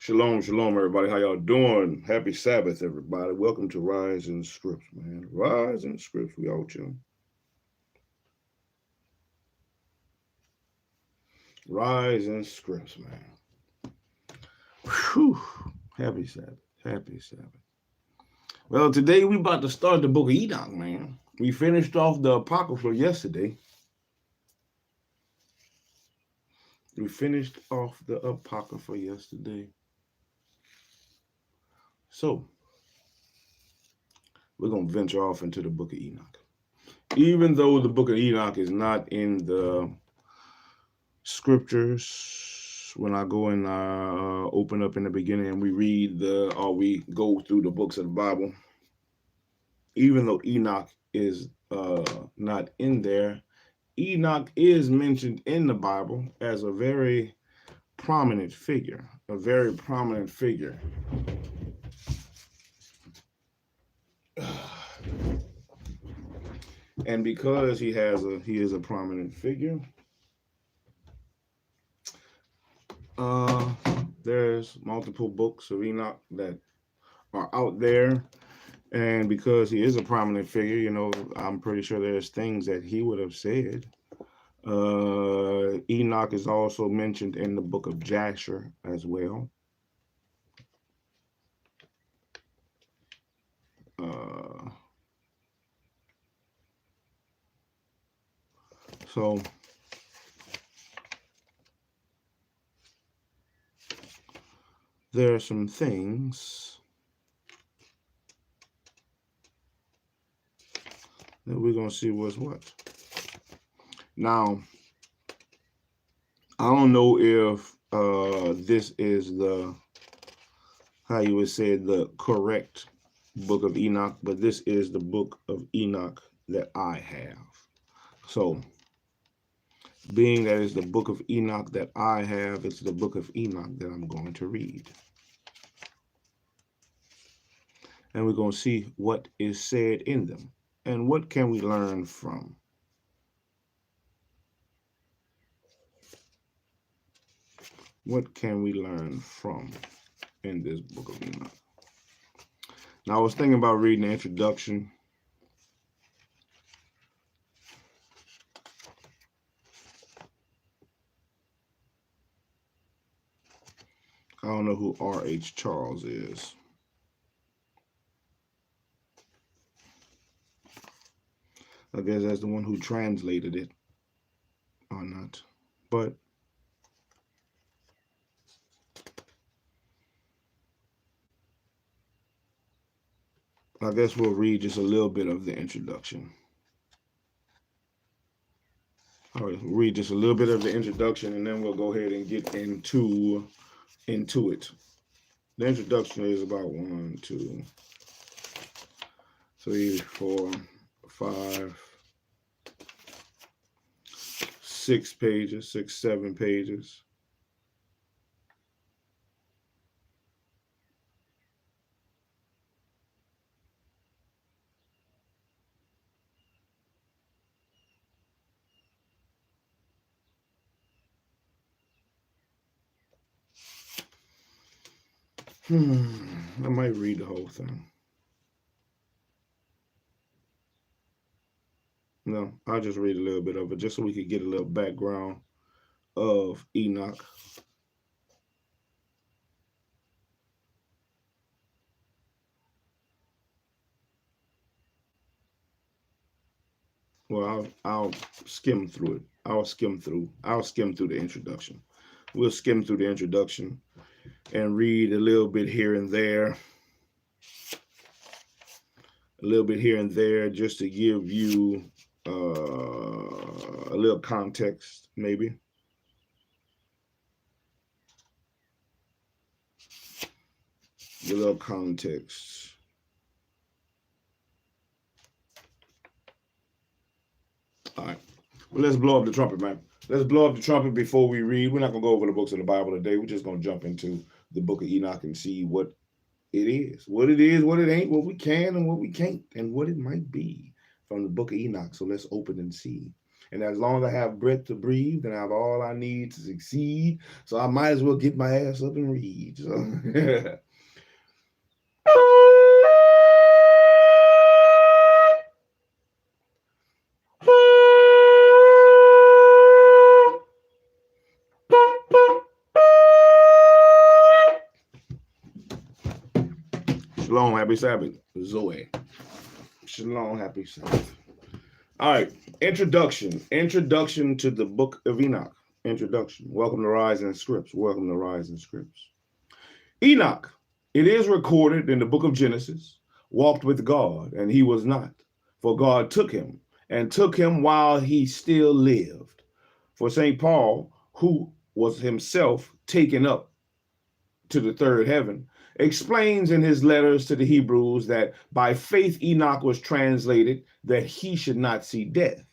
Shalom, shalom, everybody. How y'all doing? Happy Sabbath, everybody. Welcome to Rise in Scripts, man. Rise in Scripts. We all chilling. Rise in Scripts, man. Whew. Happy Sabbath. Happy Sabbath. Well, today we about to start the book of Enoch, man. We finished off the Apocrypha yesterday. So, we're going to venture off into the book of Enoch. Even though the book of Enoch is not in the scriptures, when I go and open up in the beginning and we read we go through the books of the Bible, even though Enoch is not in there, Enoch is mentioned in the Bible as a very prominent figure, And because he is a prominent figure, there's multiple books of Enoch that are out there. And because he is a prominent figure, I'm pretty sure there's things that he would have said. Enoch is also mentioned in the book of Jasher as well. So there are some things that we're going to see what's what. Now, I don't know if this is how you would say the correct book of Enoch, but this is the book of Enoch that I have. So, being that it's the book of Enoch that I have, it's the book of Enoch that I'm going to read. And we're going to see what is said in them and what can we learn from. What can we learn from in this book of Enoch? Now, I was thinking about reading the introduction. I don't know who R.H. Charles is. I guess that's the one who translated it or not. But I guess we'll read just a little bit of the introduction. All right, we'll read just a little bit of the introduction and then we'll go ahead and get into it. The introduction is about 1, 2, 3, 4, 5, 6 pages, 6, 7 pages. I might read the whole thing. No, I'll just read a little bit of it just so we could get a little background of Enoch. Well, I'll skim through it. I'll skim through the introduction. We'll skim through the introduction and read a little bit here and there. A little bit here and there just to give you a little context, maybe. A little context. All right. Well, let's blow up the trumpet, man. Let's blow up the trumpet before we read. We're not going to go over the books of the Bible today. We're just going to jump into the book of Enoch and see what it is, what it ain't, what we can and what we can't, and what it might be from the book of Enoch. So let's open and see. And as long as I have breath to breathe, then I have all I need to succeed. So I might as well get my ass up and read. So. Shalom, happy Sabbath, Zoe. Shalom, happy Sabbath. All right, introduction to the book of Enoch. Introduction. Welcome to Rising Scripts. Welcome to Rising Scripts. Enoch, it is recorded in the book of Genesis, walked with God, and he was not, for God took him, and took him while he still lived. For St. Paul, who was himself taken up to the third heaven, explains in his letters to the Hebrews that by faith Enoch was translated that he should not see death,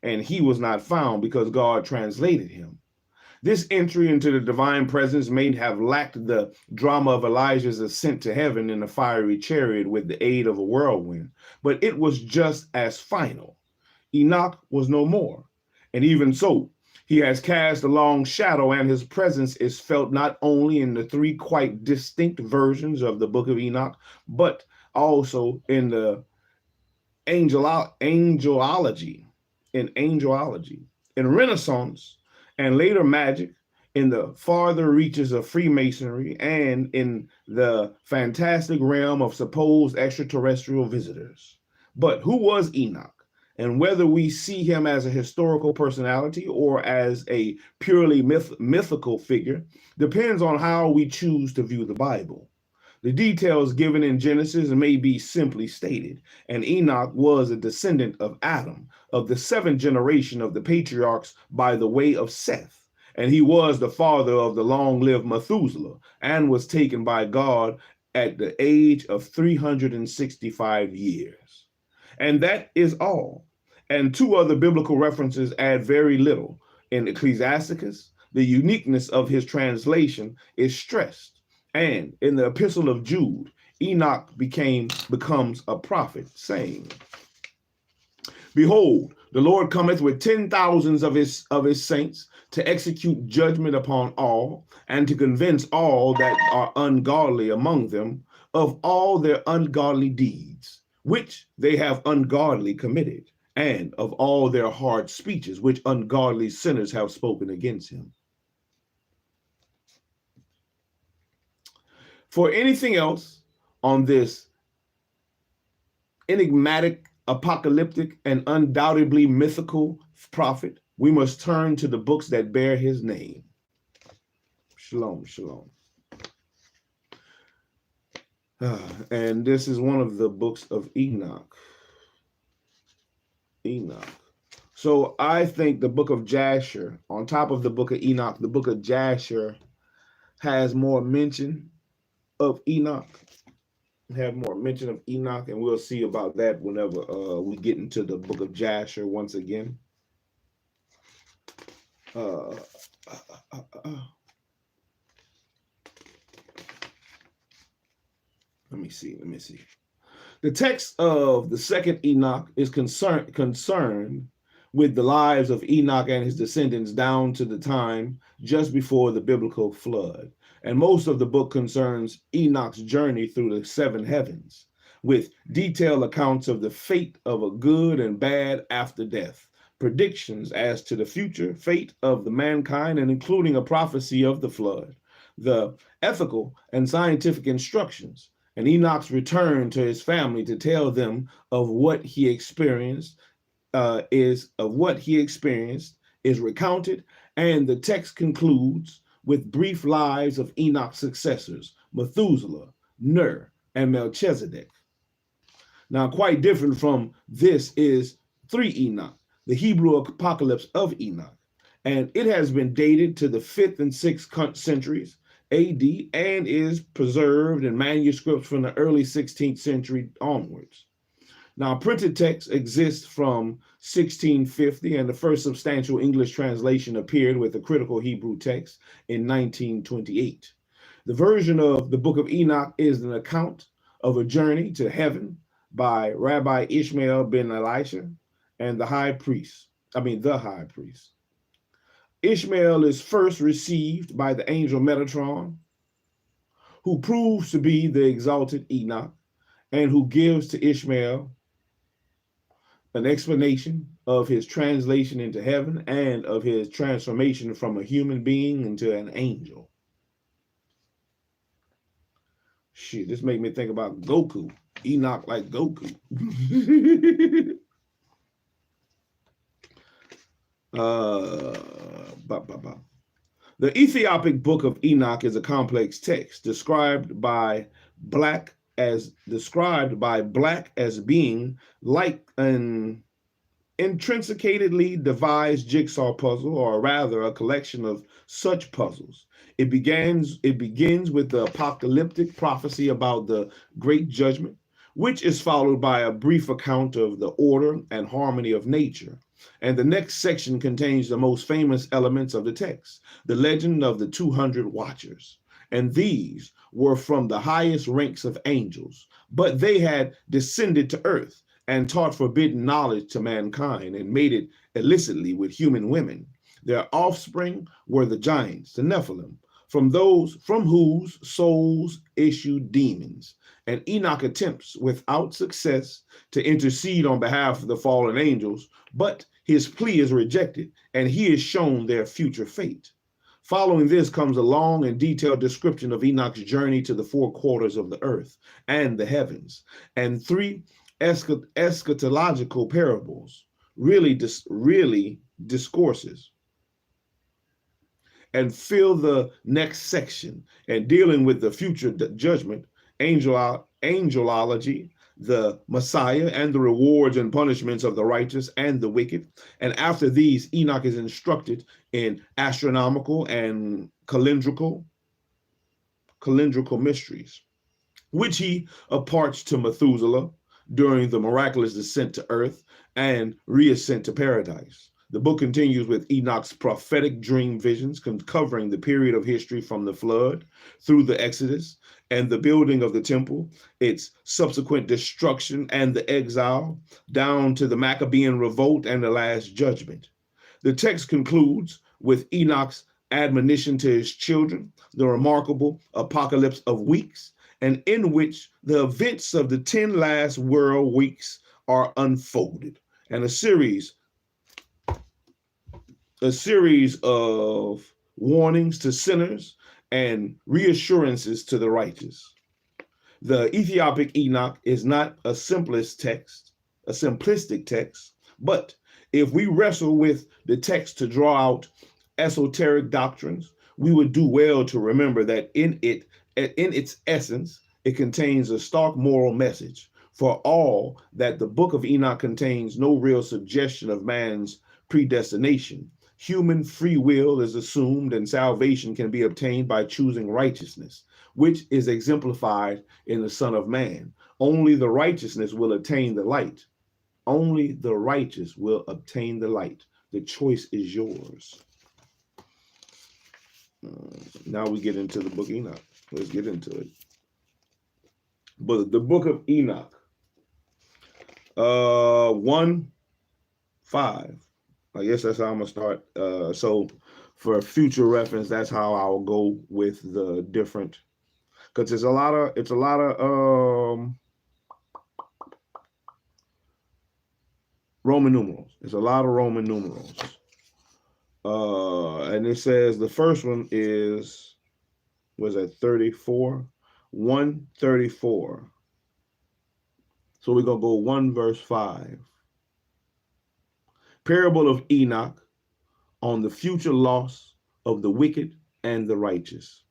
and he was not found because God translated him. This entry into the divine presence may have lacked the drama of Elijah's ascent to heaven in a fiery chariot with the aid of a whirlwind, but it was just as final. Enoch was no more, and even so, he has cast a long shadow, and his presence is felt not only in the three quite distinct versions of the book of Enoch, but also in the angelology, in Renaissance, and later magic, in the farther reaches of Freemasonry, and in the fantastic realm of supposed extraterrestrial visitors. But who was Enoch? And whether we see him as a historical personality or as a purely mythical figure depends on how we choose to view the Bible. The details given in Genesis may be simply stated, and Enoch was a descendant of Adam, of the seventh generation of the patriarchs by the way of Seth, and he was the father of the long-lived Methuselah, and was taken by God at the age of 365 years. And that is all. And two other biblical references add very little. In Ecclesiasticus, the uniqueness of his translation is stressed. And in the Epistle of Jude, Enoch becomes a prophet, saying, "Behold, the Lord cometh with 10,000s of his saints to execute judgment upon all, and to convince all that are ungodly among them of all their ungodly deeds, which they have ungodly committed, and of all their hard speeches, which ungodly sinners have spoken against him." For anything else on this enigmatic, apocalyptic, and undoubtedly mythical prophet, we must turn to the books that bear his name. Shalom, shalom. And this is one of the books of Enoch. So I think the book of Jasher, on top of the book of Enoch, the book of Jasher has more mention of Enoch. And we'll see about that whenever we get into the book of Jasher once again. Let me see. The text of the second Enoch is concerned with the lives of Enoch and his descendants down to the time just before the biblical flood. And most of the book concerns Enoch's journey through the seven heavens, with detailed accounts of the fate of a good and bad after death, predictions as to the future fate of the mankind, and including a prophecy of the flood, the ethical and scientific instructions, and Enoch's return to his family to tell them of what he experienced is recounted, and the text concludes with brief lives of Enoch's successors, Methuselah, Ner, and Melchizedek. Now, quite different from this is 3 Enoch, the Hebrew apocalypse of Enoch, and it has been dated to the 5th and 6th centuries AD and is preserved in manuscripts from the early 16th century onwards. Now, printed text exists from 1650, and the first substantial English translation appeared with a critical Hebrew text in 1928. The version of the Book of Enoch is an account of a journey to heaven by Rabbi Ishmael ben Elisha and the high priest. the high priest. Ishmael is first received by the angel Metatron, who proves to be the exalted Enoch, and who gives to Ishmael an explanation of his translation into heaven and of his transformation from a human being into an angel. Shit, this made me think about Goku. Enoch like Goku. The Ethiopic Book of Enoch is a complex text described by black as being like an intrinsicatedly devised jigsaw puzzle, or rather a collection of such puzzles. It begins with the apocalyptic prophecy about the great judgment, which is followed by a brief account of the order and harmony of nature. And the next section contains the most famous elements of the text, the legend of the 200 watchers. And these were from the highest ranks of angels, but they had descended to earth and taught forbidden knowledge to mankind and made it illicitly with human women. Their offspring were the giants, the Nephilim, from whose souls issued demons. And Enoch attempts without success to intercede on behalf of the fallen angels, but his plea is rejected and he is shown their future fate. Following this comes a long and detailed description of Enoch's journey to the four quarters of the earth and the heavens, and three eschatological parables, really discourses, and fill the next section and dealing with the future judgment, angelology, the Messiah, and the rewards and punishments of the righteous and the wicked. And after these, Enoch is instructed in astronomical and calendrical mysteries, which he imparts to Methuselah during the miraculous descent to earth and reascent to paradise. The book continues with Enoch's prophetic dream visions covering the period of history from the flood through the Exodus and the building of the temple, its subsequent destruction and the exile, down to the Maccabean revolt and the last judgment. The text concludes with Enoch's admonition to his children, the remarkable apocalypse of weeks, and in which the events of the 10 last world weeks are unfolded, and a series of warnings to sinners and reassurances to the righteous. The Ethiopic Enoch is not a simplistic text, but if we wrestle with the text to draw out esoteric doctrines, we would do well to remember that in its essence, it contains a stark moral message. For all that the book of Enoch contains no real suggestion of man's predestination, human free will is assumed and salvation can be obtained by choosing righteousness, which is exemplified in the Son of Man. Only the righteousness will attain the light. Only the righteous will obtain the light. The choice is yours. Now we get into the book of Enoch. Let's get into it. But the book of Enoch, 1:5. I guess that's how I'm gonna start. So for future reference, that's how I'll go with the different, because it's a lot of Roman numerals. It's a lot of Roman numerals. And it says the first one is, was that 34? 134. So we're going to go 1 verse 5. Parable of Enoch on the future loss of the wicked and the righteous.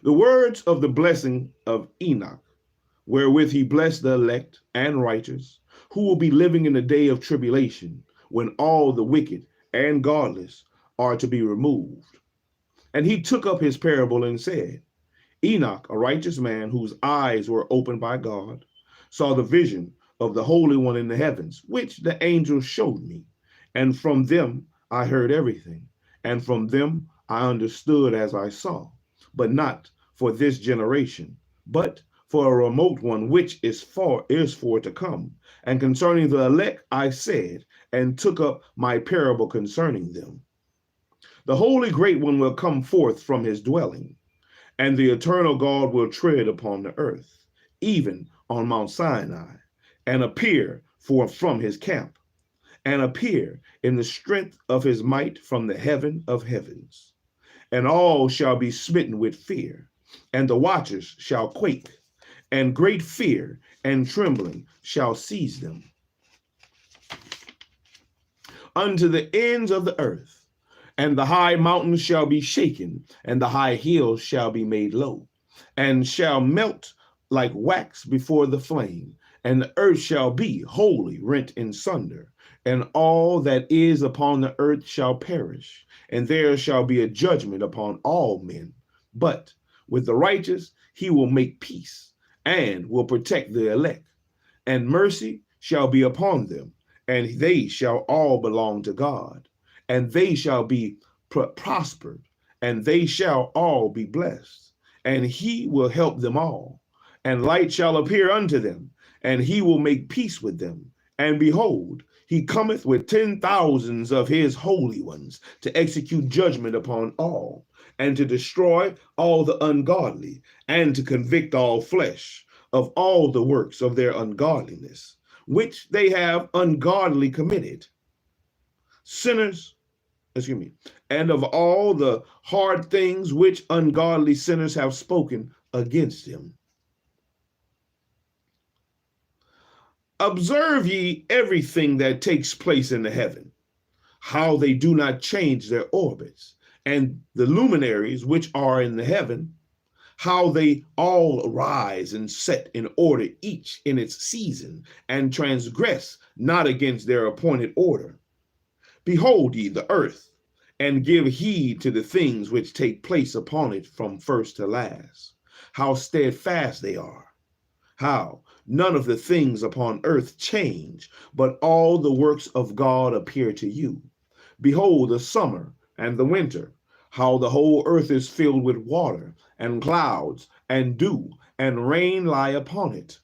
The words of the blessing of Enoch, wherewith he blessed the elect and righteous, who will be living in the day of tribulation, when all the wicked and godless are to be removed. And he took up his parable and said, Enoch, a righteous man whose eyes were opened by God, saw the vision of the Holy One in the heavens, which the angels showed me. And from them I heard everything, and from them I understood as I saw, but not for this generation, but for a remote one which is for to come. And concerning the elect I said, and took up my parable concerning them. The Holy Great One will come forth from his dwelling, and the eternal God will tread upon the earth, even on Mount Sinai, and appear from his camp, and appear in the strength of his might from the heaven of heavens. And all shall be smitten with fear, and the watchers shall quake, and great fear and trembling shall seize them. Unto the ends of the earth, and the high mountains shall be shaken, and the high hills shall be made low, and shall melt like wax before the flame, and the earth shall be wholly rent in sunder, and all that is upon the earth shall perish, and there shall be a judgment upon all men. But with the righteous he will make peace, and will protect the elect, and mercy shall be upon them, and they shall all belong to God, and they shall be prospered, and they shall all be blessed, and he will help them all, and light shall appear unto them, and he will make peace with them. And behold, he cometh with 10,000s of his holy ones to execute judgment upon all, and to destroy all the ungodly, and to convict all flesh of all the works of their ungodliness, which they have ungodly committed. And of all the hard things which ungodly sinners have spoken against him. Observe ye everything that takes place in the heaven, how they do not change their orbits, and the luminaries which are in the heaven, how they all arise and set in order, each in its season, and transgress not against their appointed order. Behold ye the earth, and give heed to the things which take place upon it from first to last, how steadfast they are, how none of the things upon earth change, but all the works of God appear to you. Behold the summer and the winter, how the whole earth is filled with water, and clouds, and dew, and rain lie upon it.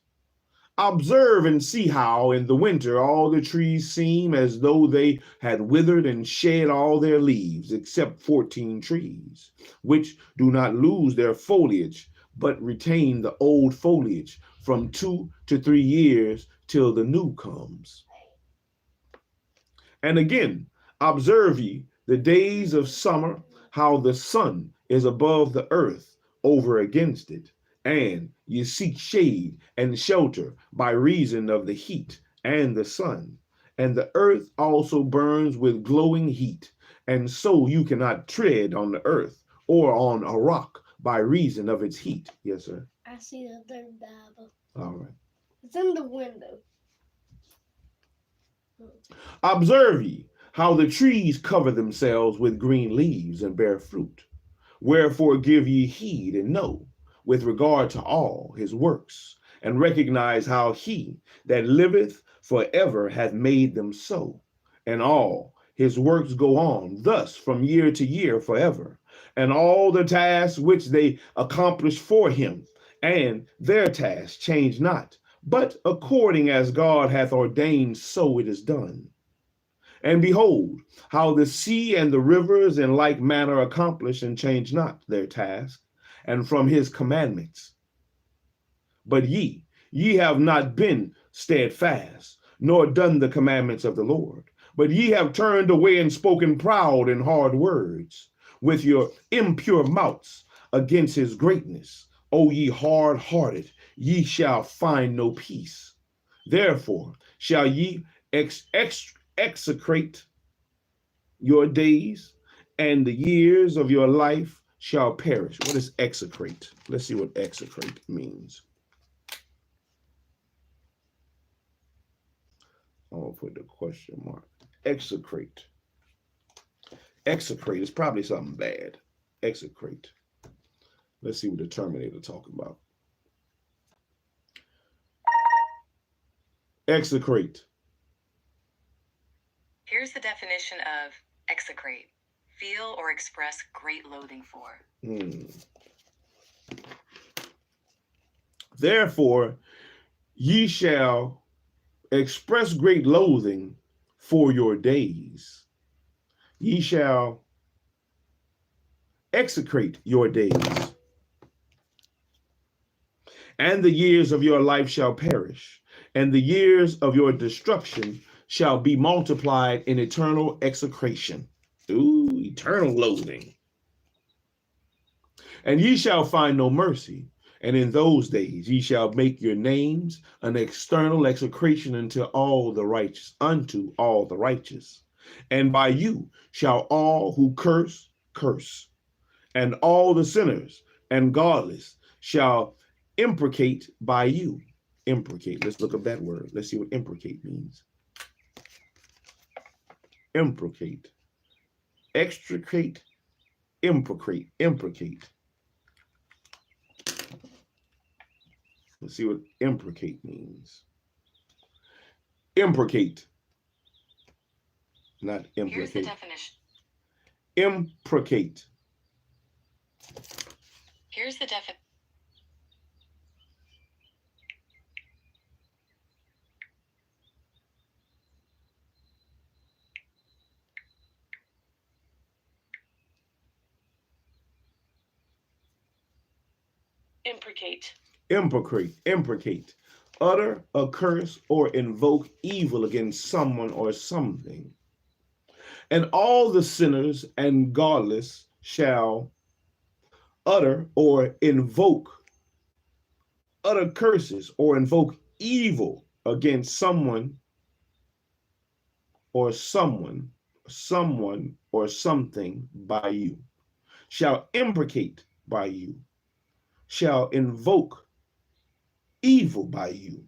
Observe and see how in the winter all the trees seem as though they had withered and shed all their leaves, except 14 trees, which do not lose their foliage, but retain the old foliage from 2 to 3 years till the new comes. And again, observe ye the days of summer, how the sun is above the earth over against it, and ye seek shade and shelter by reason of the heat and the sun. And the earth also burns with glowing heat, and so you cannot tread on the earth or on a rock by reason of its heat. Yes, sir. I see the third Bible. All right. It's in the window. Observe ye how the trees cover themselves with green leaves and bear fruit. Wherefore give ye heed and know with regard to all his works, and recognize how he that liveth forever hath made them so. And all his works go on thus from year to year forever, and all the tasks which they accomplish for him, and their tasks change not, but according as God hath ordained, so it is done. And behold, how the sea and the rivers in like manner accomplish and change not their task, and from his commandments. But ye have not been steadfast, nor done the commandments of the Lord, but ye have turned away and spoken proud and hard words with your impure mouths against his greatness. O ye hard-hearted, ye shall find no peace. Therefore shall ye execrate your days, and the years of your life shall perish. What is execrate? Let's see what execrate means. I'll put the question mark. Execrate. Execrate is probably something bad. Execrate. Let's see what the Terminator talking about. Execrate. Here's the definition of execrate. Feel or express great loathing for. Therefore, ye shall express great loathing for your days. Ye shall execrate your days, and the years of your life shall perish, and the years of your destruction shall be multiplied in eternal execration. Ooh, eternal loathing. And ye shall find no mercy. And in those days ye shall make your names an external execration unto all the righteous, And by you shall all who curse, curse, and all the sinners and godless shall imprecate by you. Imprecate. Let's look up that word. Let's see what imprecate means. Imprecate. Extricate. Imprecate. Imprecate. Let's see what imprecate means. Imprecate. Not imprecate. Here's the definition. Imprecate. Here's the definition. Imprecate. Imprecate. Utter a curse or invoke evil against someone or something. And all the sinners and godless shall utter curses or invoke evil against someone or something by you, shall imprecate by you, shall invoke evil by you.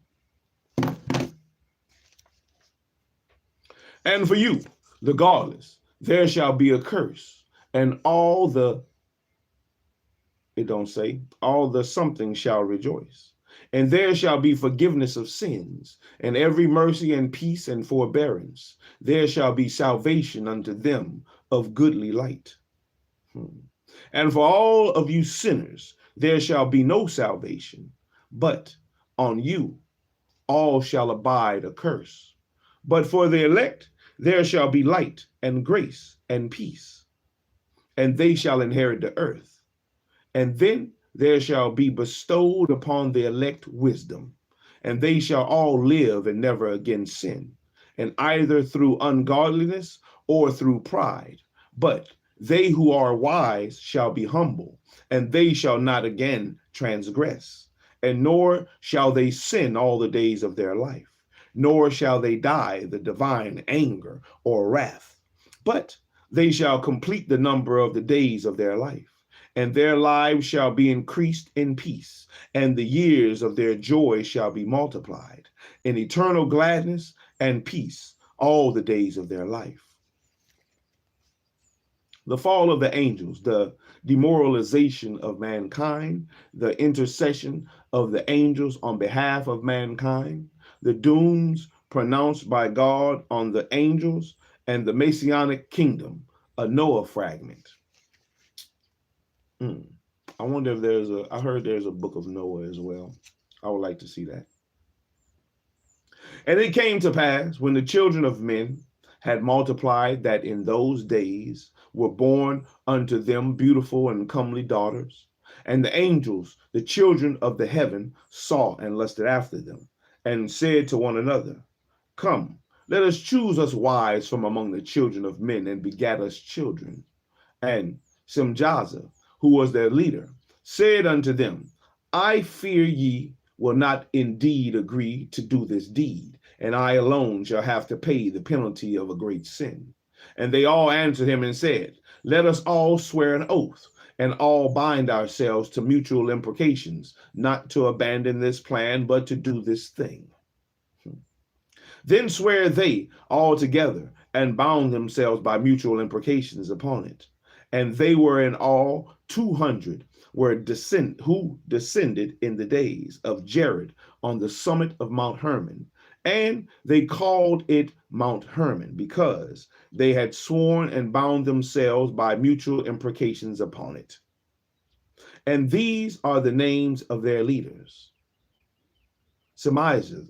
And for you, the godless, there shall be a curse, and all the something shall rejoice. And there shall be forgiveness of sins, and every mercy and peace and forbearance. There shall be salvation unto them of goodly light. And for all of you sinners, there shall be no salvation, but on you all shall abide a curse. But for the elect, there shall be light and grace and peace, and they shall inherit the earth. And then there shall be bestowed upon the elect wisdom, and they shall all live and never again sin, and either through ungodliness or through pride. But they who are wise shall be humble, and they shall not again transgress, and nor shall they sin all the days of their life, nor shall they die the divine anger or wrath, but they shall complete the number of the days of their life, and their lives shall be increased in peace, and the years of their joy shall be multiplied in eternal gladness and peace all the days of their life. The fall of the angels, the demoralization of mankind, the intercession of the angels on behalf of mankind, the dooms pronounced by God on the angels, and the Messianic kingdom, a Noah fragment. I wonder if I heard there's a book of Noah as well. I would like to see that. And it came to pass when the children of men had multiplied that in those days were born unto them beautiful and comely daughters. And the angels, the children of the heaven, saw and lusted after them, and said to one another, Come, let us choose us wives from among the children of men, and begat us children. And Simjaza, who was their leader, said unto them, I fear ye will not indeed agree to do this deed, and I alone shall have to pay the penalty of a great sin. And they all answered him and said, Let us all swear an oath, and all bind ourselves to mutual imprecations, not to abandon this plan, but to do this thing. Then swear they all together, and bound themselves by mutual imprecations upon it. And they were in all 200 who descended in the days of Jared on the summit of Mount Hermon. And they called it Mount Hermon, because they had sworn and bound themselves by mutual imprecations upon it. And these are the names of their leaders: Semazai,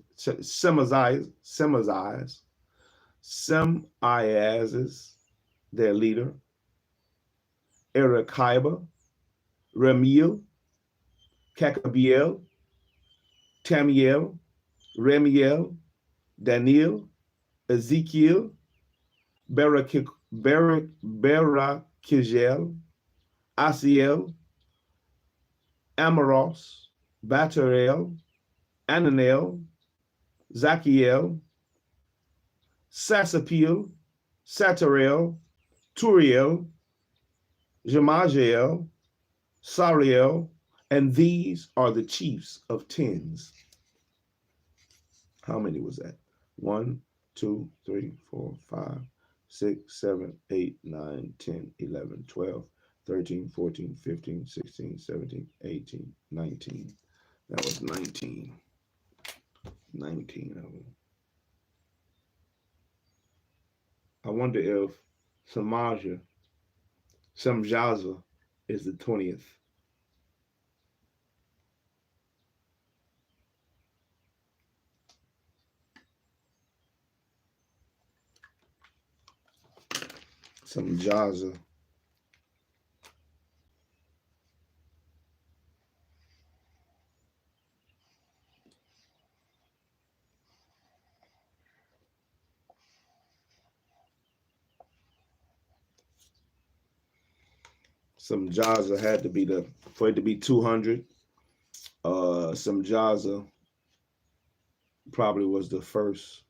Semiazis, their leader, Erekiba, Remiel, Kakabiel, Tamiel, Remiel, Daniel, Ezekiel, Barakijel, Asiel, Amaros, Batarel, Ananel, Zachiel, Sasapiel, Satarel, Turiel, Jemajiel, Sariel, and these are the chiefs of tens. How many was that? 1, 2, 3, 4, 5, 6, 7, 8, 9, 10, 11, 12, 13, 14, 15, 16, 17, 18, 19. That was 19. 19 of them. I wonder if Samjaza is the 20th. Samjaza. Samjaza had to be for it to be 200. Samjaza probably was the first.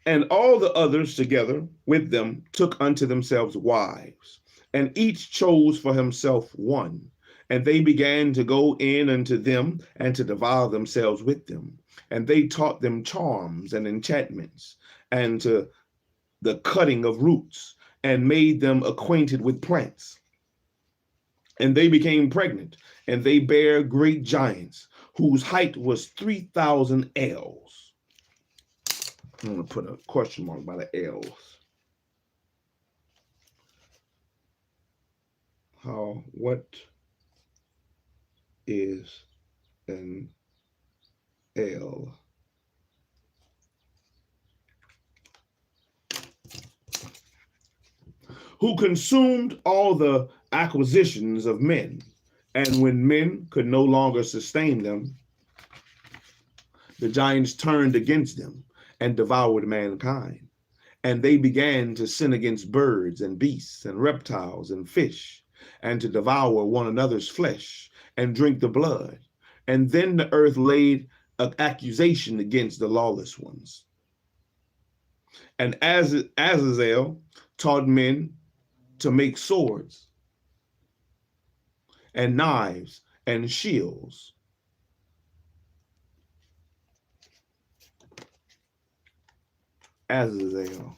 And all the others together with them took unto themselves wives, and each chose for himself one. And they began to go in unto them and to devour themselves with them. And they taught them charms and enchantments and to the cutting of roots, and made them acquainted with plants. And they became pregnant, and they bare great giants, whose height was 3,000 ells. I'm going to put a question mark by the ells. What is an ell? Who consumed all the acquisitions of men, and when men could no longer sustain them, the giants turned against them and devoured mankind. And they began to sin against birds and beasts and reptiles and fish, and to devour one another's flesh and drink the blood. And then the earth laid an accusation against the lawless ones. And Azazel taught men to make swords and knives and shields. Azazel.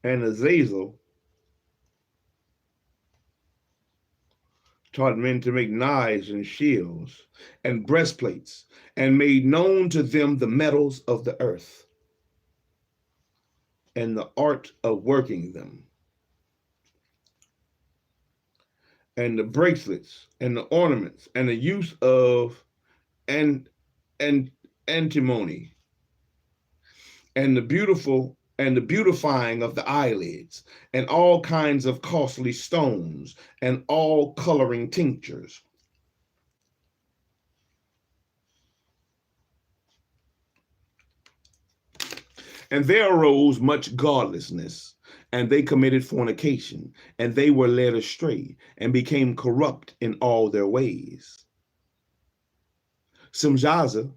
And Azazel taught men to make knives and shields and breastplates, and made known to them the metals of the earth and the art of working them, and the bracelets and the ornaments and the use of antimony, and the beautifying of the eyelids, and all kinds of costly stones, and all coloring tinctures. And there arose much godlessness, and they committed fornication, and they were led astray, and became corrupt in all their ways. Samjaza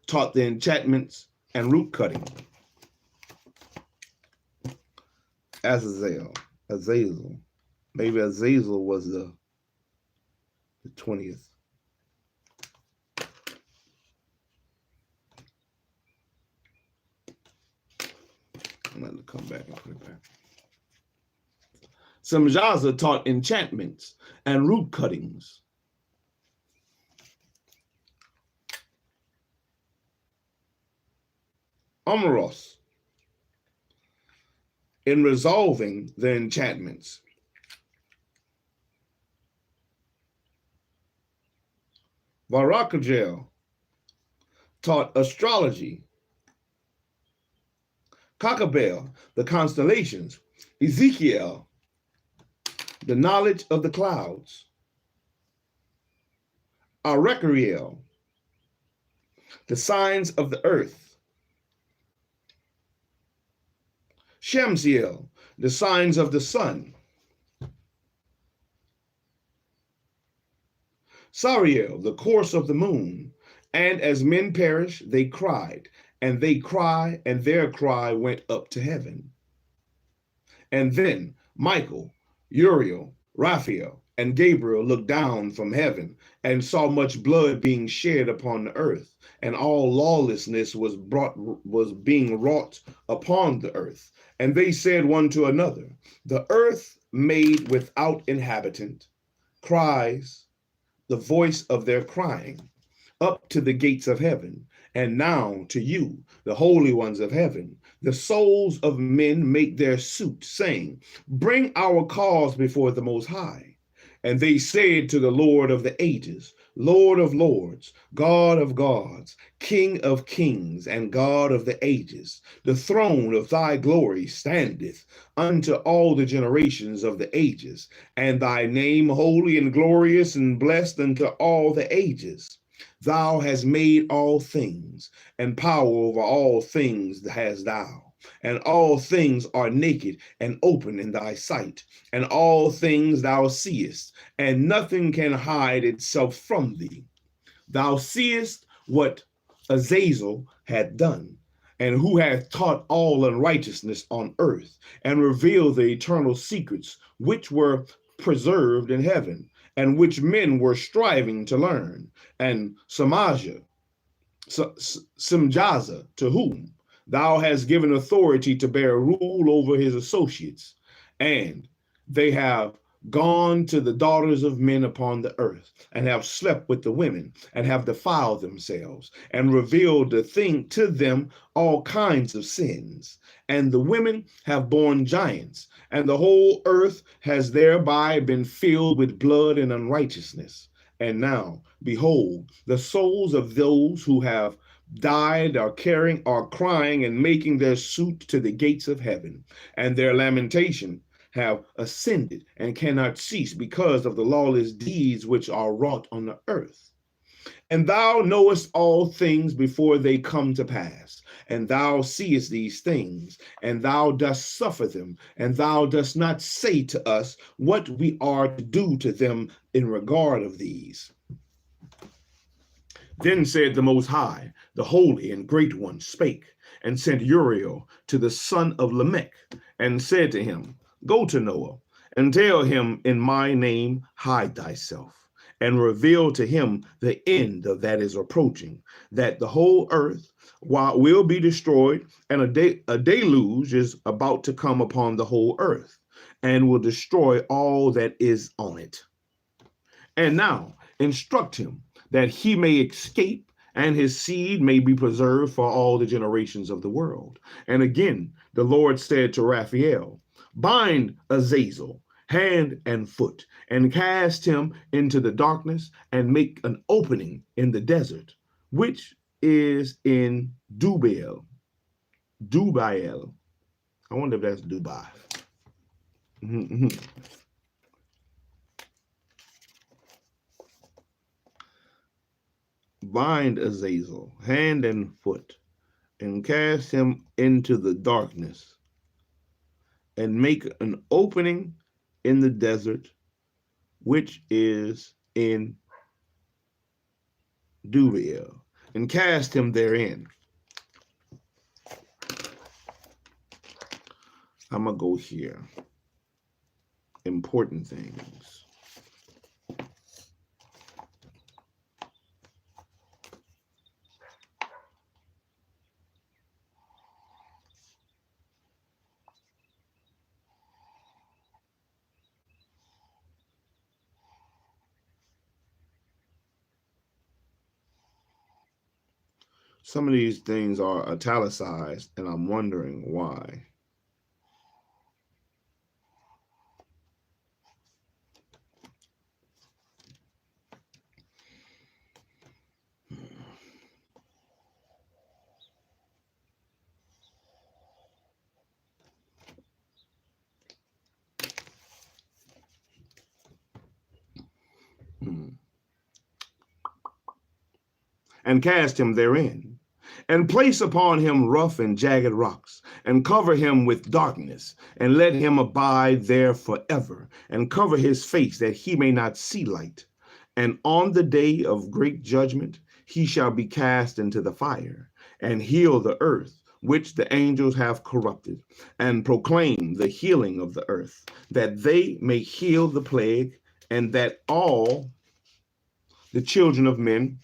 taught the enchantments and root cutting. Azazel. Maybe Azazel was the 20th. I'm going to come back and put it back. Samjaza taught enchantments and root cuttings. Amaros, in resolving the enchantments. Barakajel taught astrology. Kakabel, the constellations. Ezekiel, the knowledge of the clouds. Arekariel, the signs of the earth. Shamsiel, the signs of the sun. Sariel, the course of the moon. And as men perish, they cried, and they cry, and their cry went up to heaven. And then Michael, Uriel, Raphael, and Gabriel looked down from heaven and saw much blood being shed upon the earth, and all lawlessness was being wrought upon the earth. And they said one to another, the earth made without inhabitant cries the voice of their crying up to the gates of heaven. And now to you, the holy ones of heaven, the souls of men make their suit, saying, bring our cause before the Most High. And they said to the Lord of the ages, Lord of lords, God of gods, King of kings, and God of the ages, the throne of thy glory standeth unto all the generations of the ages, and thy name holy and glorious and blessed unto all the ages. Thou hast made all things, and power over all things hast thou. And all things are naked and open in thy sight, and all things thou seest, and nothing can hide itself from thee. Thou seest what Azazel had done, and who hath taught all unrighteousness on earth, and revealed the eternal secrets which were preserved in heaven, and which men were striving to learn. And Simjaza, to whom thou hast given authority to bear rule over his associates, and they have gone to the daughters of men upon the earth, and have slept with the women, and have defiled themselves, and revealed the thing to them all kinds of sins. And the women have borne giants, and the whole earth has thereby been filled with blood and unrighteousness. And now, behold, the souls of those who have died are crying and making their suit to the gates of heaven, and their lamentation have ascended and cannot cease because of the lawless deeds which are wrought on the earth. And thou knowest all things before they come to pass, and thou seest these things, and thou dost suffer them, and thou dost not say to us what we are to do to them in regard of these. Then said the Most High, the Holy and Great One, spake, and sent Uriel to the son of Lamech, and said to him, go to Noah, and tell him in my name, hide thyself, and reveal to him the end of that is approaching, that the whole earth will be destroyed, and a deluge is about to come upon the whole earth, and will destroy all that is on it. And now instruct him that he may escape, and his seed may be preserved for all the generations of the world. And again, the Lord said to Raphael, bind Azazel hand and foot, and cast him into the darkness, and make an opening in the desert, which is in Dubael. I wonder if that's Dubai. Bind Azazel hand and foot, and cast him into the darkness, and make an opening in the desert, which is in Dubael, and cast him therein. I'm going to go here. Important things. Some of these things are italicized, and I'm wondering why. and cast him therein, and place upon him rough and jagged rocks, and cover him with darkness, and let him abide there forever, and cover his face that he may not see light. And on the day of great judgment he shall be cast into the fire, and heal the earth, which the angels have corrupted, and proclaim the healing of the earth, that they may heal the plague, and that all the children of men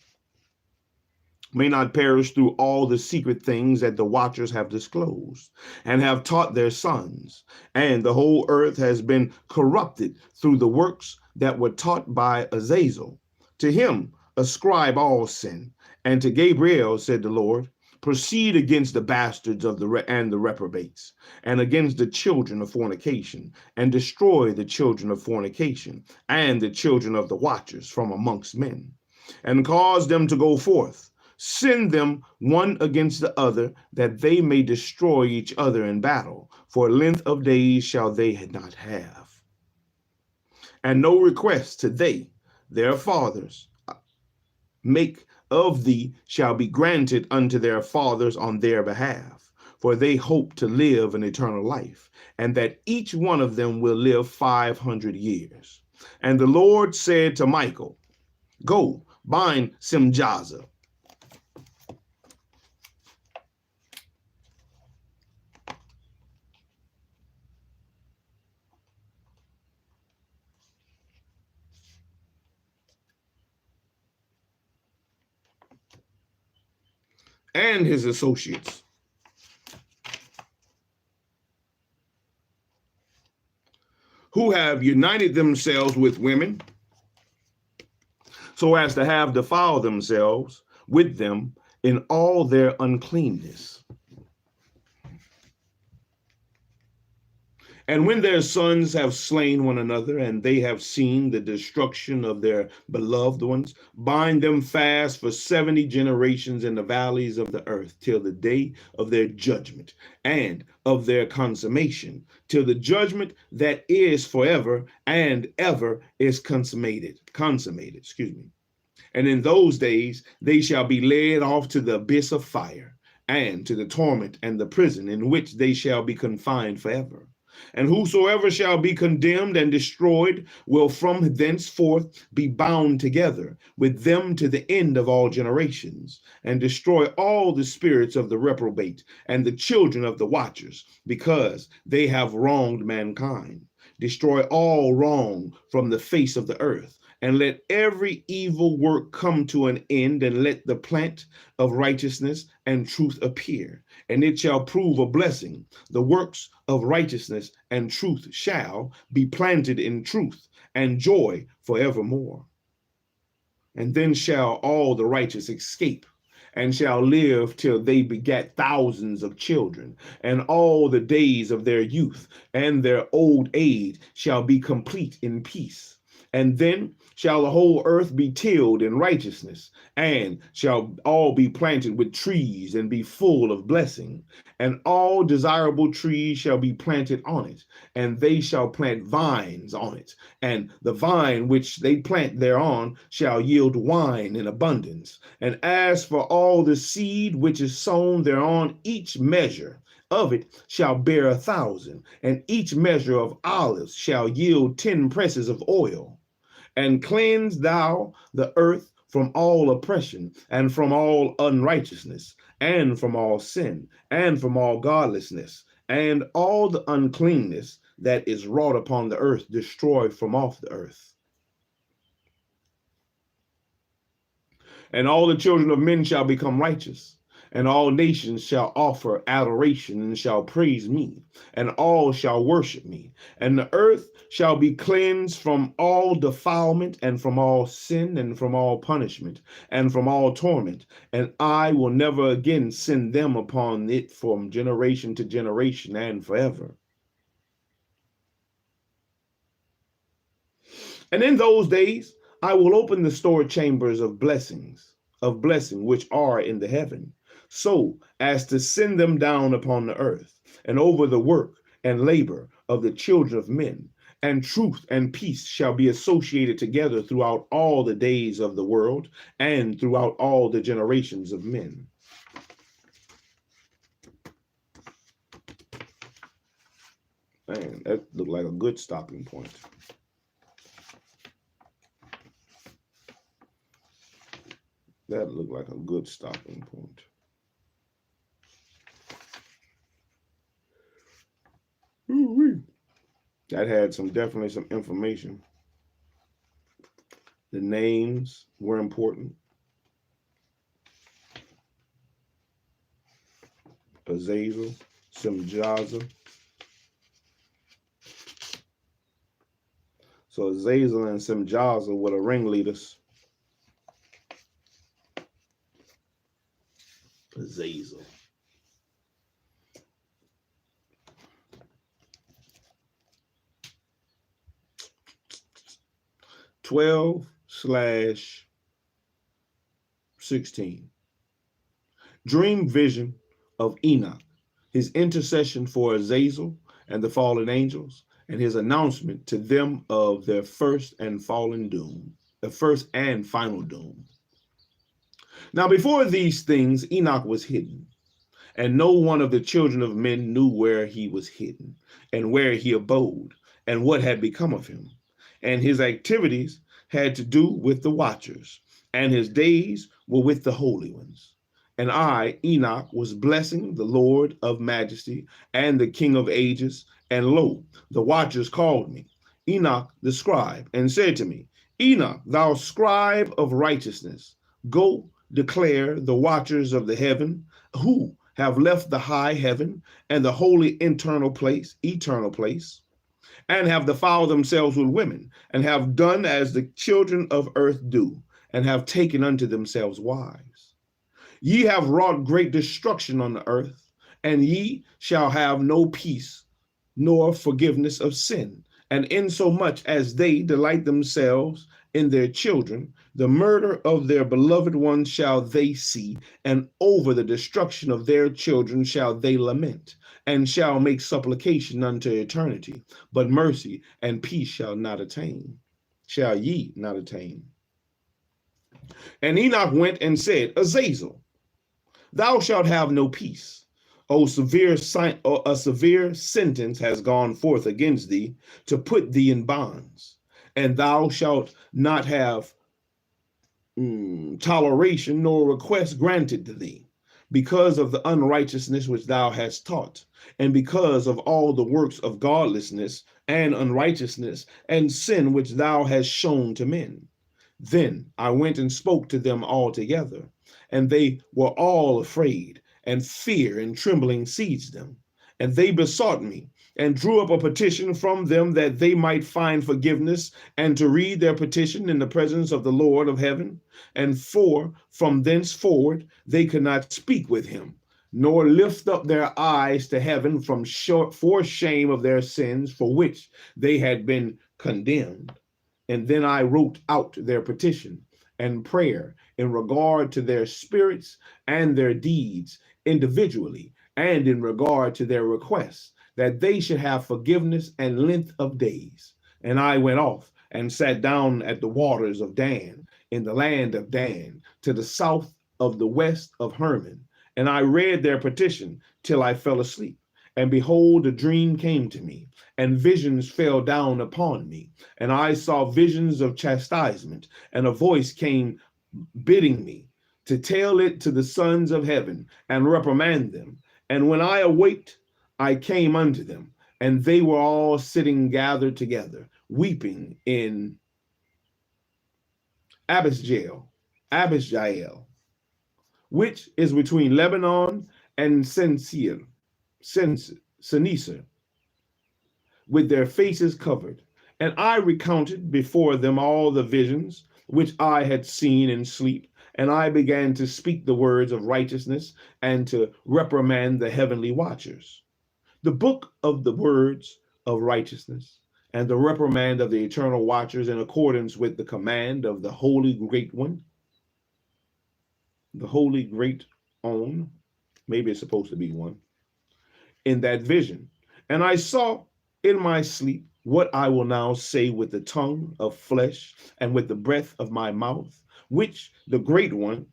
may not perish through all the secret things that the watchers have disclosed and have taught their sons. And the whole earth has been corrupted through the works that were taught by Azazel. To him ascribe all sin. And to Gabriel said the Lord, proceed against the bastards of the reprobates, and against the children of fornication, and destroy the children of fornication, and the children of the watchers from amongst men, and cause them to go forth. Send them one against the other, that they may destroy each other in battle. For length of days shall they not have. And no request to they, their fathers, make of thee shall be granted unto their fathers on their behalf. For they hope to live an eternal life, and that each one of them will live 500 years. And the Lord said to Michael, go, bind Simjaza, and his associates, who have united themselves with women, so as to have defiled themselves with them in all their uncleanness. And when their sons have slain one another, and they have seen the destruction of their beloved ones, bind them fast for 70 generations in the valleys of the earth, till the day of their judgment and of their consummation, till the judgment that is forever and ever is consummated. And in those days they shall be led off to the abyss of fire, and to the torment and the prison, in which they shall be confined forever. And whosoever shall be condemned and destroyed will from thenceforth be bound together with them to the end of all generations, and destroy all the spirits of the reprobate and the children of the watchers, because they have wronged mankind. Destroy all wrong from the face of the earth, and let every evil work come to an end, and let the plant of righteousness and truth appear, and it shall prove a blessing. The works of righteousness and truth shall be planted in truth and joy forevermore. And then shall all the righteous escape, and shall live till they begat thousands of children, and all the days of their youth and their old age shall be complete in peace. And then shall the whole earth be tilled in righteousness, and shall all be planted with trees, and be full of blessing. And all desirable trees shall be planted on it, and they shall plant vines on it. And the vine which they plant thereon shall yield wine in abundance. And as for all the seed which is sown thereon, each measure of it shall bear 1,000, and each measure of olives shall yield 10 presses of oil. And cleanse thou the earth from all oppression, and from all unrighteousness, and from all sin, and from all godlessness, and all the uncleanness that is wrought upon the earth, destroy from off the earth. And all the children of men shall become righteous, and all nations shall offer adoration and shall praise me, and all shall worship me. And the earth shall be cleansed from all defilement, and from all sin, and from all punishment, and from all torment. And I will never again send them upon it from generation to generation and forever. And in those days I will open the store chambers of blessing which are in the heaven, so as to send them down upon the earth, and over the work and labor of the children of men, and truth and peace shall be associated together throughout all the days of the world and throughout all the generations of men. Man, that looked like a good stopping point. That looked like a good stopping point. Ooh-wee. That had definitely some information. The names were important. Azazel, Simjaza. So Azazel and Simjaza were the ringleaders. Azazel. (12/16). Dream vision of Enoch, his intercession for Azazel and the fallen angels, and his announcement to them of their first and final doom. Now before these things, Enoch was hidden, and no one of the children of men knew where he was hidden, and where he abode, and what had become of him. And his activities had to do with the watchers, and his days were with the holy ones. And I, Enoch, was blessing the Lord of majesty and the King of ages. And lo, the watchers called me, Enoch the scribe, and said to me, Enoch, thou scribe of righteousness, go declare the watchers of the heaven, who have left the high heaven and the holy eternal place, and have defiled themselves with women, and have done as the children of earth do, and have taken unto themselves wives. Ye have wrought great destruction on the earth, and ye shall have no peace, nor forgiveness of sin. And insomuch as they delight themselves in their children, the murder of their beloved ones shall they see, and over the destruction of their children shall they lament, and shall make supplication unto eternity. But mercy and peace shall ye not attain. And Enoch went and said, Azazel, thou shalt have no peace. A severe sentence has gone forth against thee to put thee in bonds, and thou shalt not have toleration nor request granted to thee, because of the unrighteousness which thou hast taught, and because of all the works of godlessness and unrighteousness and sin which thou hast shown to men. Then I went and spoke to them all together, and they were all afraid, and fear and trembling seized them. And they besought me, and drew up a petition from them that they might find forgiveness, and to read their petition in the presence of the Lord of heaven. And from thenceforward they could not speak with him, nor lift up their eyes to heaven for shame of their sins, for which they had been condemned. And then I wrote out their petition and prayer in regard to their spirits and their deeds individually, and in regard to their requests, that they should have forgiveness and length of days. And I went off and sat down at the waters of Dan, in the land of Dan, to the south of the west of Hermon. And I read their petition till I fell asleep. And behold, a dream came to me, and visions fell down upon me. And I saw visions of chastisement, and a voice came bidding me to tell it to the sons of heaven and reprimand them. And when I awaked, I came unto them, and they were all sitting gathered together, weeping in Abisjael, which is between Lebanon and Senir, with their faces covered. And I recounted before them all the visions which I had seen in sleep. And I began to speak the words of righteousness and to reprimand the heavenly watchers. The book of the words of righteousness and the reprimand of the eternal watchers, in accordance with the command of the Holy Great One, the Holy Great Own, maybe it's supposed to be one, in that vision. And I saw in my sleep what I will now say with the tongue of flesh and with the breath of my mouth, which the great one,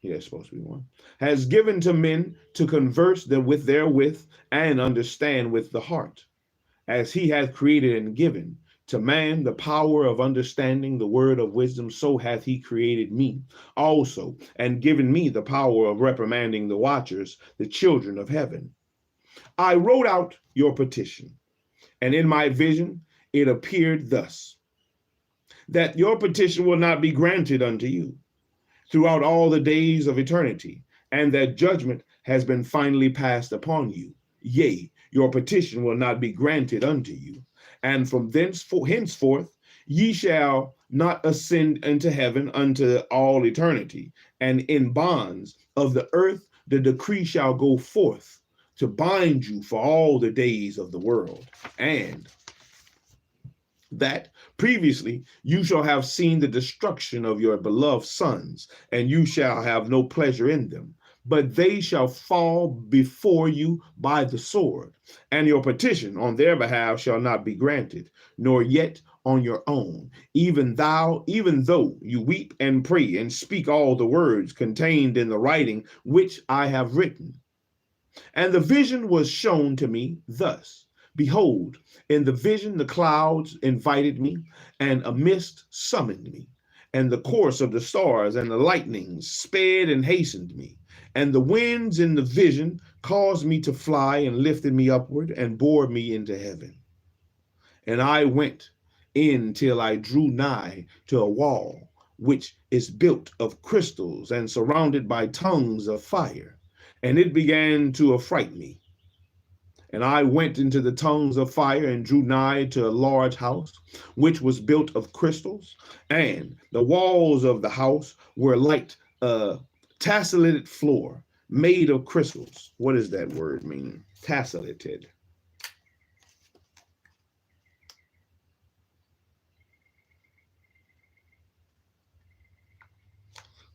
yeah, it's supposed to be one, has given to men to converse with therewith and understand with the heart, as he hath created and given to man the power of understanding the word of wisdom, so hath he created me also, and given me the power of reprimanding the watchers, the children of heaven. I wrote out your petition, and in my vision it appeared thus, that your petition will not be granted unto you throughout all the days of eternity, and that judgment has been finally passed upon you. Yea, your petition will not be granted unto you. And from henceforth ye shall not ascend into heaven unto all eternity. And in bonds of the earth the decree shall go forth to bind you for all the days of the world. And that previously you shall have seen the destruction of your beloved sons, and you shall have no pleasure in them, but they shall fall before you by the sword, and your petition on their behalf shall not be granted, nor yet on your own, even though you weep and pray and speak all the words contained in the writing which I have written. And the vision was shown to me thus. Behold, in the vision the clouds invited me, and a mist summoned me, and the course of the stars and the lightnings sped and hastened me, and the winds in the vision caused me to fly and lifted me upward and bore me into heaven. And I went in till I drew nigh to a wall, which is built of crystals and surrounded by tongues of fire, and it began to affright me. And I went into the tongues of fire and drew nigh to a large house, which was built of crystals, and the walls of the house were like a tessellated floor made of crystals. What does that word mean? Tessellated.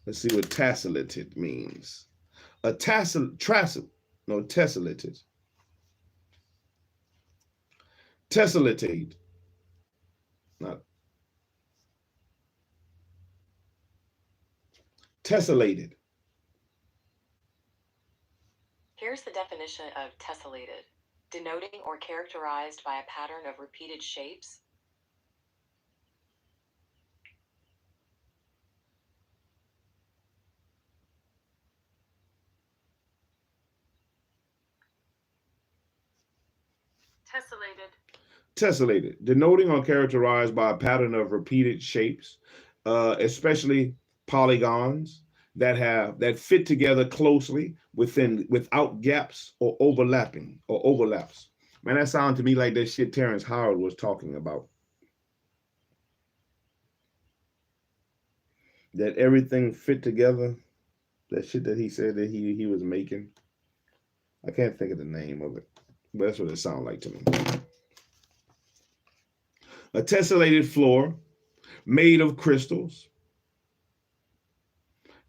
Let's see what tessellated means. A tessellated. Tessellated. Not tessellated. Here's the definition of tessellated: denoting or characterized by a pattern of repeated shapes. Tessellated, denoting or characterized by a pattern of repeated shapes, especially polygons that fit together closely without gaps or overlaps. Man, that sounds to me like that shit Terrence Howard was talking about. That everything fit together. That shit that he said that he was making. I can't think of the name of it, but that's what it sounded like to me. A tessellated floor made of crystals,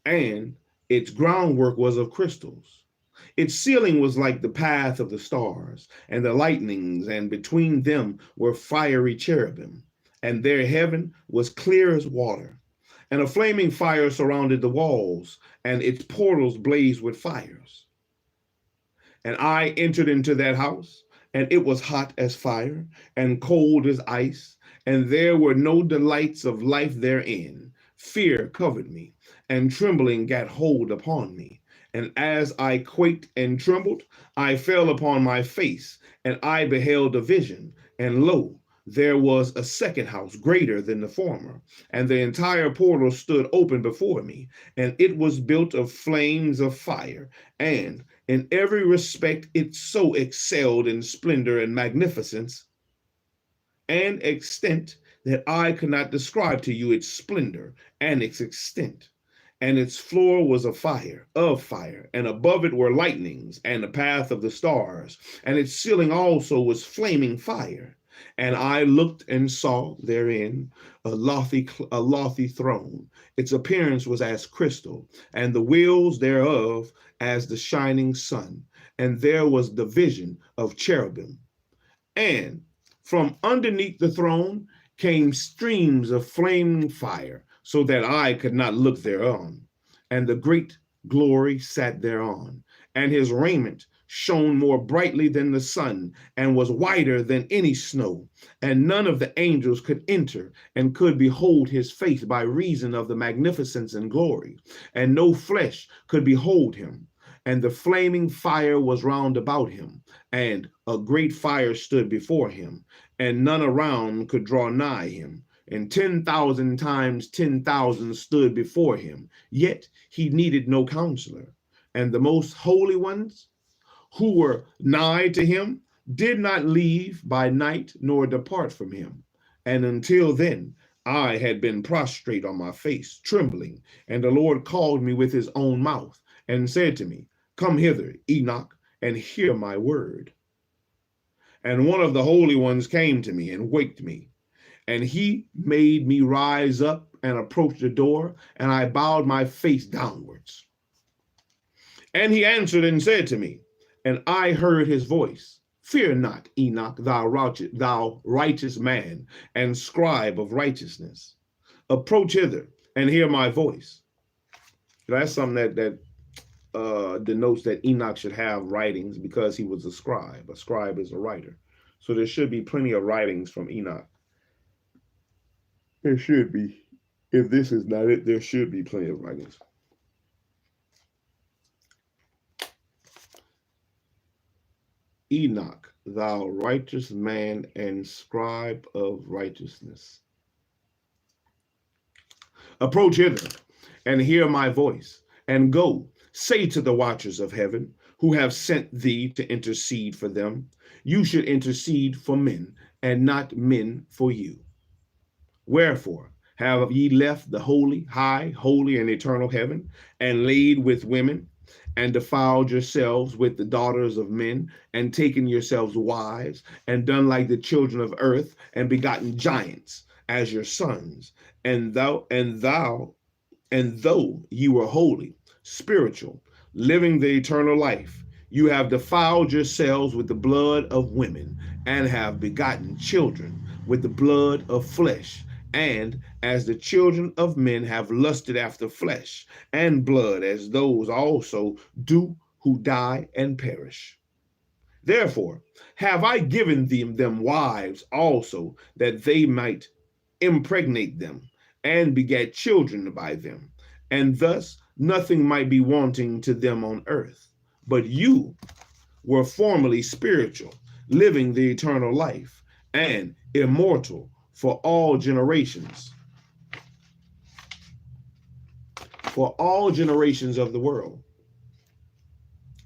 and its groundwork was of crystals. Its ceiling was like the path of the stars and the lightnings, and between them were fiery cherubim, and their heaven was clear as water. And a flaming fire surrounded the walls, and its portals blazed with fires. And I entered into that house, and it was hot as fire and cold as ice, and there were no delights of life therein. Fear covered me, and trembling gat hold upon me. And as I quaked and trembled, I fell upon my face, and I beheld a vision, and lo, there was a second house greater than the former, and the entire portal stood open before me, and it was built of flames of fire, and in every respect it so excelled in splendor and magnificence and extent that I could not describe to you its splendor and its extent. And its floor was of fire, and above it were lightnings and the path of the stars, and its ceiling also was flaming fire. And I looked and saw therein a lofty throne. Its appearance was as crystal, and the wheels thereof as the shining sun. And there was division of cherubim. And From underneath the throne came streams of flaming fire, so that I could not look thereon. And the great glory sat thereon, and his raiment shone more brightly than the sun, and was whiter than any snow. And none of the angels could enter and could behold his face by reason of the magnificence and glory. And no flesh could behold him. And the flaming fire was round about him, and a great fire stood before him, and none around could draw nigh him. And 10,000 times 10,000 stood before him, yet he needed no counselor. And the most holy ones who were nigh to him did not leave by night nor depart from him. And until then, I had been prostrate on my face, trembling. And the Lord called me with his own mouth and said to me, Come hither, Enoch, and hear my word. And one of the holy ones came to me and waked me. And he made me rise up and approach the door, and I bowed my face downwards. And he answered and said to me, and I heard his voice, Fear not, Enoch, thou righteous man and scribe of righteousness. Approach hither and hear my voice. That's something that denotes that Enoch should have writings because he was a scribe. A scribe is a writer. So there should be plenty of writings from Enoch. There should be. If this is not it, there should be plenty of writings. Enoch, thou righteous man and scribe of righteousness. Approach hither and hear my voice, and go, say to the watchers of heaven, who have sent thee to intercede for them, you should intercede for men, and not men for you. Wherefore have ye left the holy, high, holy, and eternal heaven, and laid with women, and defiled yourselves with the daughters of men, and taken yourselves wives, and done like the children of earth, and begotten giants as your sons, and though you were holy, spiritual, living the eternal life, you have defiled yourselves with the blood of women, and have begotten children with the blood of flesh. And as the children of men have lusted after flesh and blood, as those also do who die and perish. Therefore have I given them wives also, that they might impregnate them, and beget children by them, and thus nothing might be wanting to them on earth. But you were formerly spiritual, living the eternal life, and immortal for all generations of the world.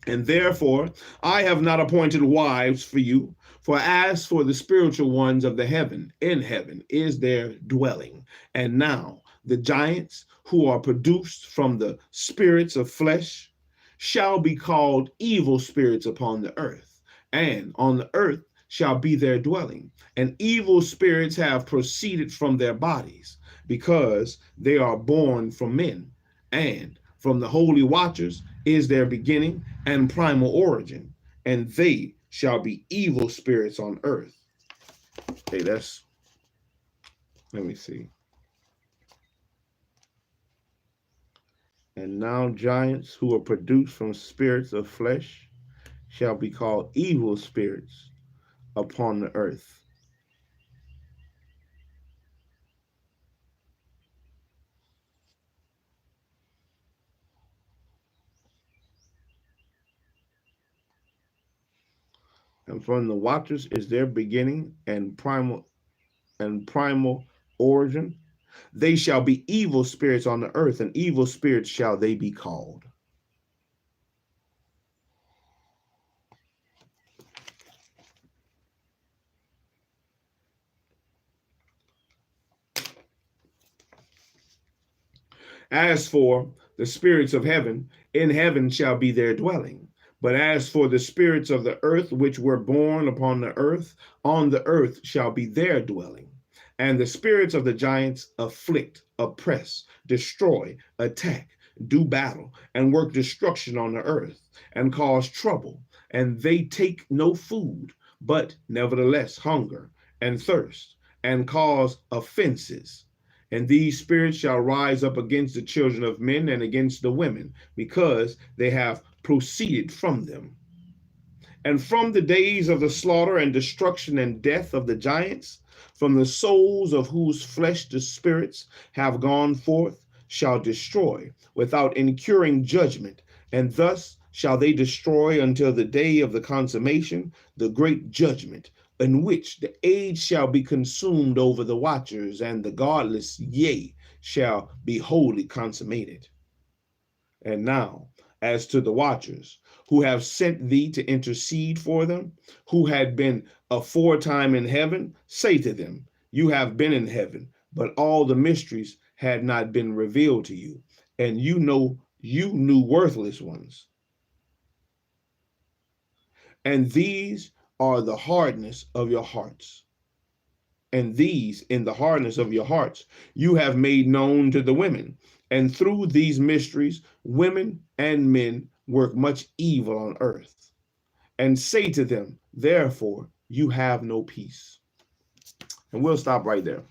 And therefore I have not appointed wives for you, for as for the spiritual ones of the heaven, in heaven is their dwelling. And now the giants who are produced from the spirits of flesh shall be called evil spirits upon the earth, and on the earth shall be their dwelling. And evil spirits have proceeded from their bodies, because they are born from men, and from the holy watchers is their beginning and primal origin, and they shall be evil spirits on earth. Okay, let me see. And now giants who are produced from spirits of flesh shall be called evil spirits upon the earth. And from the watchers is their beginning and primal origin. They shall be evil spirits on the earth, and evil spirits shall they be called. As for the spirits of heaven, in heaven shall be their dwelling. But as for the spirits of the earth, which were born upon the earth, on the earth shall be their dwelling. And the spirits of the giants afflict, oppress, destroy, attack, do battle, and work destruction on the earth, and cause trouble. And they take no food, but nevertheless hunger, and thirst, and cause offenses. And these spirits shall rise up against the children of men and against the women, because they have proceeded from them. And from the days of the slaughter and destruction and death of the giants, from the souls of whose flesh the spirits have gone forth, shall destroy, without incurring judgment. And thus shall they destroy until the day of the consummation, the great judgment, in which the age shall be consumed over the watchers, and the godless, yea, shall be wholly consummated. And now, as to the watchers, who have sent thee to intercede for them, who had been aforetime in heaven, say to them, you have been in heaven, but all the mysteries had not been revealed to you, and you knew worthless ones. And these are the hardness of your hearts. And these, in the hardness of your hearts, you have made known to the women. And through these mysteries, women and men work much evil on earth. And say to them, therefore, you have no peace. And we'll stop right there.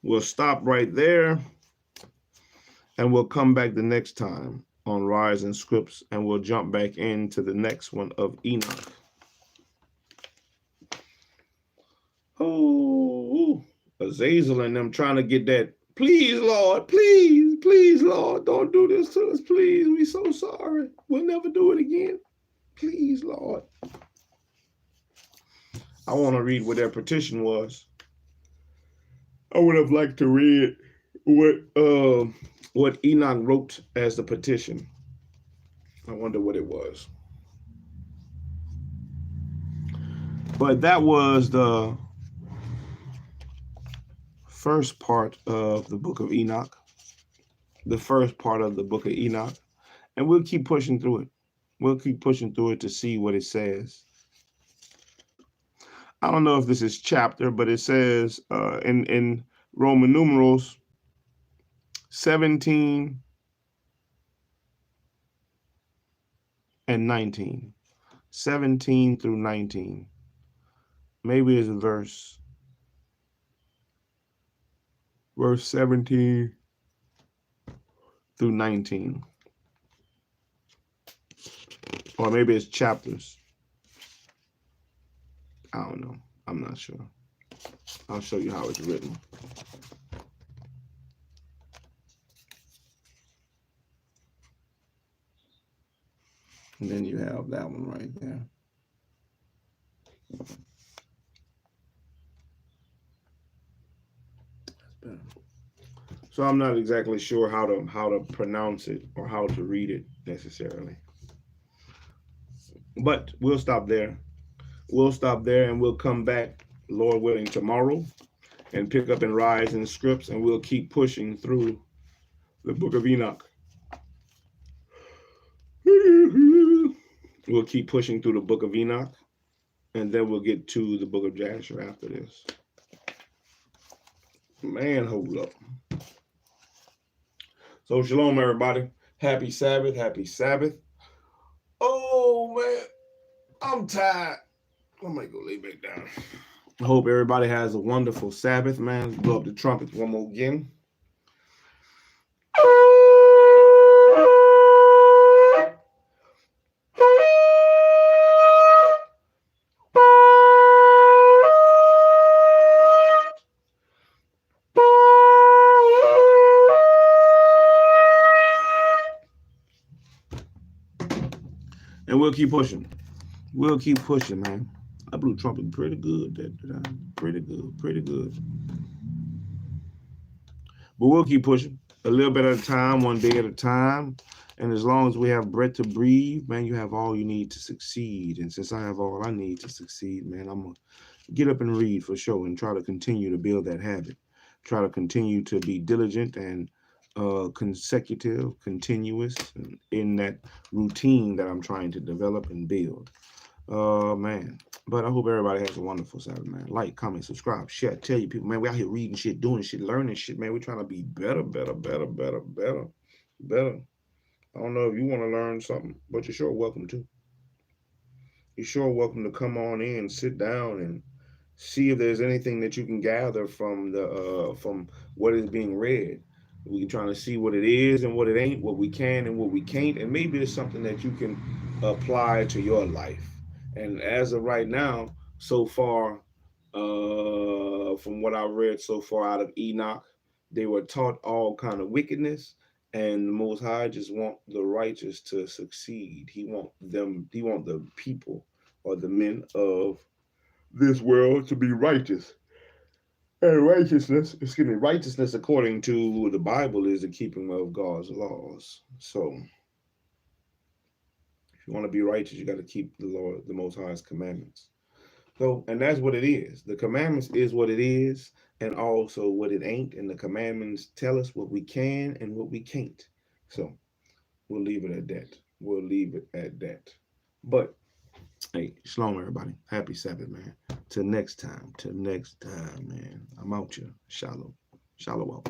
We'll stop right there. And we'll come back the next time on Rise and Scripts. And we'll jump back into the next one of Enoch. Oh, Azazel and them trying to get that. Please, Lord, please, Lord, don't do this to us, please. We so sorry. We'll never do it again. Please, Lord. I want to read what their petition was. I would have liked to read what Enoch wrote as the petition. I wonder what it was. But that was the first part of the book of Enoch, the first part of the book of Enoch, and we'll keep pushing through it. We'll keep pushing through it to see what it says. I don't know if this is chapter, but it says in Roman numerals 17 and 19, 17 through 19. Maybe it's verse 17 through 19. Or maybe it's chapters. I don't know. I'm not sure. I'll show you how it's written. And then you have that one right there. That's better. So I'm not exactly sure how to pronounce it or how to read it necessarily. But we'll stop there. We'll stop there and we'll come back, Lord willing, tomorrow and pick up and Rise in Scripts, and we'll keep pushing through the book of Enoch. We'll keep pushing through the book of Enoch, and then we'll get to the book of Jasher after this. Man, hold up. So shalom, everybody. Happy Sabbath. Happy Sabbath. Oh, man. I'm tired. I might go lay back down. I hope everybody has a wonderful Sabbath, man. Let's blow up the trumpets one more again. And we'll keep pushing. We'll keep pushing, man. I blew trumpet pretty good. Pretty good. But we'll keep pushing. A little bit at a time, one day at a time. And as long as we have breath to breathe, man, you have all you need to succeed. And since I have all I need to succeed, man, I'm going to get up and read for sure and try to continue to build that habit. Try to continue to be diligent and consecutive, continuous in that routine that I'm trying to develop and build. Man. But I hope everybody has a wonderful Sabbath, man. Like, comment, subscribe, share, tell you people, man, we out here reading shit, doing shit, learning shit, man. We're trying to be better. I don't know if you want to learn something, but you're sure welcome to. You're sure welcome to come on in, sit down, and See if there's anything that you can gather from what is being read. We're trying to see what it is and what it ain't, what we can and what we can't, and maybe it's something that you can apply to your life. And as of right now, so far, from what I read so far out of Enoch, they were taught all kind of wickedness, and the Most High just want the righteous to succeed. He want them. He want the people or the men of this world to be righteous. And righteousness according to the Bible is the keeping of God's laws. So if you want to be righteous, you got to keep the Lord, the Most High's commandments. So, and that's what it is. The commandments is what it is, and also what it ain't. And the commandments tell us what we can and what we can't. So we'll leave it at that. We'll leave it at that. But hey, shalom, everybody. Happy Sabbath, man. Till next time. Till next time, man. I'm out here. Shalom. Shalom.